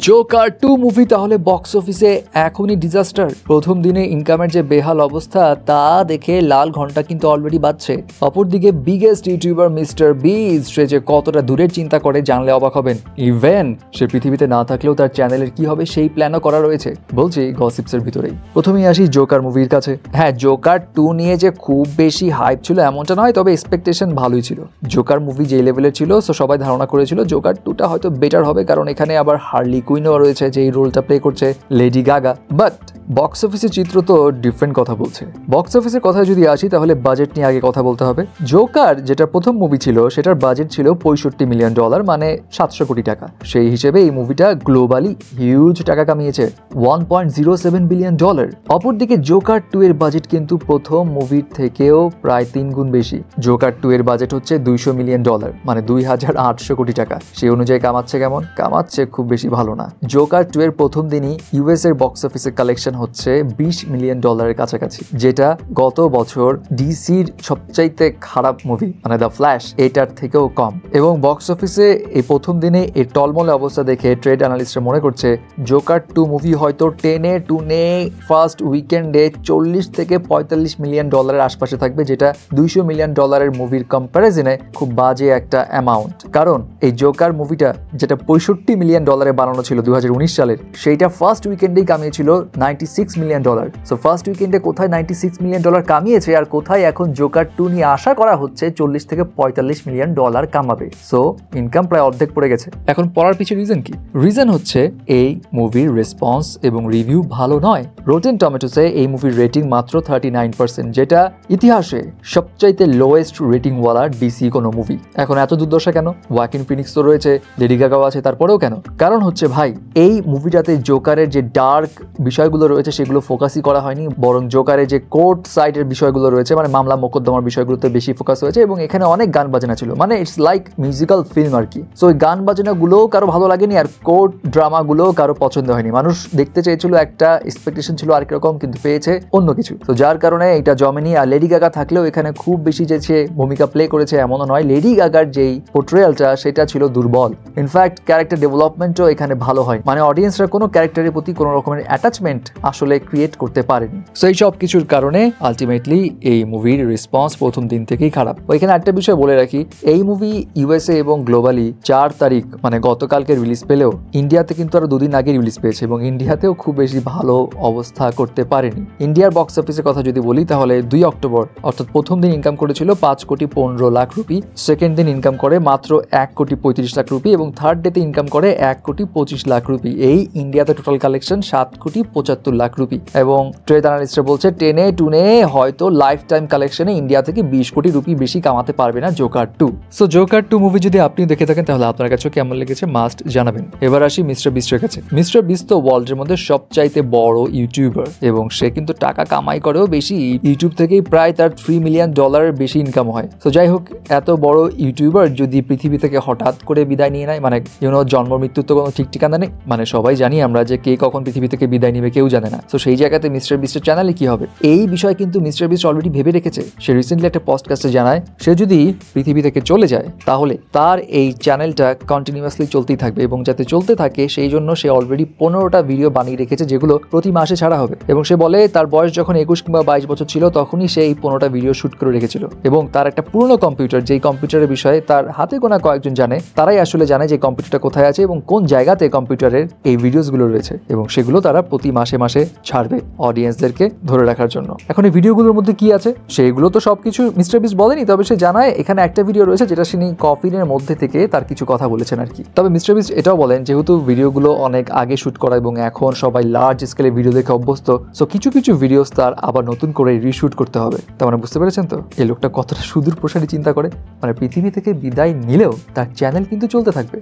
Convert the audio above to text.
Joker 2 movie তাহলে box অফিসে এখনই ডিজাস্টার। প্রথম দিনে ইনকামের যে বেহাল অবস্থা তা দেখে লাল ঘন্টা কিন্তু অলরেডি বাজছে। অপরদিকে বিগেস্ট ইউটিউবার মিস্টার বিস্ট সে যে কতটা দূরের চিন্তা করে জানলে অবাক হবেন। ইভেন সে পৃথিবীতে না থাকলেও তার চ্যানেলের কি হবে সেই প্ল্যানও করা রয়েছে, বলছি গসিপসের ভিতরেই। প্রথমেই আসি জোকার মুভির কাছে। হ্যাঁ, জোকার 2 নিয়ে যে খুব বেশি হাইপ ছিল এমনটা নয়, তবে এক্সপেকটেশন ভালোই ছিল। জোকার মুভি যে লেভেলের ছিল সো সবাই ধারণা করেছিল জোকার 2টা হয়তো বেটার হবে, কারণ এখানে আবার হার্লি কুইনও রয়েছে যে এই রোলটা প্লে করছে লেডি গাগা। বাট বক্স অফিসের চিত্র তো ডিফারেন্ট কথা বলছে। বক্স অফিসের কথায় যদি আসি তাহলে বাজেট নিয়ে আগে কথা বলতে হবে। জোকার যেটা প্রথম মুভি ছিল সেটার বাজেট ছিল $65 মিলিয়ন, মানে 700 কোটি টাকা। সেই হিসেবে এই মুভিটা গ্লোবালি হিউজ টাকা কামিয়েছে, $1.07 বিলিয়ন। অপরদিকে জোকার 2 এর বাজেট কিন্তু প্রথম মুভির থেকেও প্রায় 3 গুণ বেশি। জোকার 2 এর বাজেট হচ্ছে $200 মিলিয়ন, মানে 2800 কোটি টাকা। সেই অনুযায়ী কামাচ্ছে কেমন? কামাচ্ছে খুব বেশি ভালো না। জোকার 2 এর প্রথম দিনই ইউএস এর বক্স অফিসের কালেকশন হচ্ছে $20 মিলিয়ন কাছাকাছি, যেটা গত বছর ডিসির সবচাইতে খারাপ মুভি মানে দ্য ফ্ল্যাশ এটার থেকেও কম। এবং বক্স অফিসে এই প্রথম দিনে এই টলমলে অবস্থা দেখে ট্রেড অ্যানালিস্টরা মনে করছে জোকার 2 মুভি হয়তো টেনে ফার্স্ট উইকেন্ডে $40 থেকে $45 মিলিয়ন আশপাশে থাকবে, যেটা $200 মিলিয়ন মুভির কম্প্যারিজনে খুব বাজে একটা অ্যামাউন্ট। কারণ এই জোকার মুভিটা যেটা $65 মিলিয়ন বানানো ছিল 2019 সালের, সেইটা ফার্স্ট উইকেন্ডেই কামিয়েছিল $96 মিলিয়ন। সো ফার্স্ট উইকেন্ডে কোথায় $96 মিলিয়ন কামিয়েছে আর কোথায় এখন জোকার 2 নিয়ে আশা করা হচ্ছে $40 থেকে $45 মিলিয়ন কামাবে। সো ইনকাম প্রায় অর্ধেক পড়ে গেছে। এখন পড়ার পিছনে রিজন কি? রিজন হচ্ছে এই মুভির রেসপন্স এবং রিভিউ ভালো নয়। রোটেন টমেটোসে এই মুভির রেটিং মাত্র 39%, যেটা ইতিহাসে সবচাইতে লোয়েস্ট রেটিং ওয়ালা ডিসি কোনো মুভি। এখন এত দুর্দশা কেন? ওয়াকিন ফিনিক্স তো রয়েছে, লেডি গাগাও আছে, তারপরেও কেন? কারণ হচ্ছে ভাই, এই মুভিটাতে জোকারের যে ডার্ক বিষয়গুলো রয়েছে সেগুলো ফোকাসই করা হয়নি, বরং জোকারের যে কোর্ট সাইডের বিষয়গুলো রয়েছে মানে মামলা মোকদ্দমার বিষয়গুলোতে বেশি ফোকাস হয়েছে। এবং এখানে অনেক গান বাজনা ছিল, মানে ইটস লাইক মিউজিক্যাল ফিল্ম আর কি। সো ওই গান বাজনাগুলোও কারো ভালো লাগেনি আর কোর্ট ড্রামাগুলোও কারো পছন্দ হয়নি। মানুষ দেখতে চেয়েছিল একটা, এক্সপেকটেশন ছিল আরেক রকম, কিন্তু পেয়েছে অন্য কিছু। তো যার কারণে এটা জমেনি। আর লেডি গাগা থাকলেও এখানে খুব বেশি যে সে ভূমিকা প্লে করেছে এমনও নয়। লেডি গাগার যেই পোর্ট্রেয়ালটা সেটা ছিল দুর্বল। ইনফ্যাক্ট ক্যারেক্টার ডেভেলপমেন্টও এখানে ভালো হয়, মানে অডিয়েন্সরা কোনো ক্যারেক্টারের প্রতি কোনো রকমের অ্যাটাচমেন্ট আসলে ক্রিয়েট করতে পারেনি। সো এই সব কিছুর কারণে আলটিমেটলি এই মুভির রেসপন্স প্রথম দিন থেকেই খারাপ। ওইখানে একটা বিষয় বলে রাখি, এই মুভি ইউএসএ এবং গ্লোবালি 4 তারিখ মানে গতকালকে রিলিজ পেলেও ইন্ডিয়াতে কিন্তু আরো 2 দিন আগে রিলিজ পেয়েছে এবং ইন্ডিয়াতেও খুব বেশি ভালো অবস্থা করতে পারেনি। ইন্ডিয়ার বক্স অফিসের কথা যদি বলি তাহলে 2 অক্টোবর অর্থাৎ প্রথম দিন ইনকাম করেছিল $5.15 কোটি, সেকেন্ড দিন ইনকাম করে মাত্র $1.35 কোটি এবং থার্ড ডেতে ইনকাম করে $1.25 কোটি। এই ইন্ডিয়াতে টোটাল কালেকশন $7.75 কোটি। এবং ট্রেড অ্যানালিস্টরা বলছে টেনে টুনে হয়তো লাইফ টাইম কালেকশনে ইন্ডিয়া থেকে $20 কোটি বেশি কামাতে পারবে না জোকার 2। সো জোকার 2 মুভি যদি আপনি দেখে থাকেন তাহলে আপনার কাছে কেমন লেগেছে মাস্ট জানাবেন। এবার আসি মিস্টার বিস্টের কাছে। মিস্টার বিস্ট তো ওয়ার্ল্ডের মধ্যে সবচাইতে বড় ইউটিউবার এবং সে কিন্তু টাকা কামাই করেও বেশি। ইউটিউব থেকেই প্রায় তার $3 মিলিয়ন বেশি ইনকাম হয়। তো যাই হোক, এত বড় ইউটিউবার যদি পৃথিবী থেকে হঠাৎ করে বিদায় নিয়ে নেয়, মানে জন্ম মৃত্যুর তো কোনো ঠিক ঠিকানা নেই, মানে সবাই জানি আমরা যে কে কখন পৃথিবী থেকে বিদায় নিবে কেউ জানে না। তো সেই জায়গাতে মিস্টার বিস্টের চ্যানেলে কি হবে এই বিষয়ে কিন্তু মিস্টার বিস্ট অলরেডি ভেবে রেখেছে। সে রিসেন্টলি একটা পডকাস্টে জানায় সে যদি পৃথিবী থেকে চলে যায় তাহলে তার এই চ্যানেলটা কন্টিনিউয়াসলি চলতেই থাকবে এবং যাতে চলতে থাকে সেই জন্য সে অলরেডি 15টা ভিডিও বানিয়ে রেখেছে যেগুলো প্রতি মাসে ছাড়া হবে। এবং সে বলে তার বয়স যখন 21 কিংবা 22 বছর ছিল তখনই সে এই 15টা ভিডিও শুট করে রেখেছিল এবং তার একটা পুরনো কম্পিউটার, যেই কম্পিউটারের বিষয়ে তার হাতে গোনা কয়েকজন জানে, তারাই আসলে জানে যে কম্পিউটারটা কোথায় আছে এবং কোন জায়গাতে কম্পিউটারের এই ভিডিওসগুলো রয়েছে এবং সেগুলো তারা প্রতি মাসে মাসে ছাড়বে অডিয়েন্সদেরকে ধরে রাখার জন্য। এখন এই ভিডিওগুলোর মধ্যে কি আছে সেগুলো তো সবকিছু মিস্টার বিস্ট বলেনি, তবে সে জানায় এখানে একটা ভিডিও রয়েছে যেটা তিনি কফিনের মধ্যে থেকে তার কিছু কথা বলেছেন আর কি। তবে মিস্টার বিস্ট এটাও বলেন যেহেতু ভিডিওগুলো অনেক আগে শুট করা এবং এখন সবাই লার্জ স্কেলে ভিডিও দেখে অভ্যস্ত, সো কিছু ভিডিওস তার আবার নতুন করে রিশুট করতে হবে। তার মানে বুঝতে পেরেছেন তো এই লোকটা কতটা সুদূর প্রসারী চিন্তা করে। মানে পৃথিবী থেকে বিদায় নিলেও তার চ্যানেল কিন্তু চলতে থাকবে।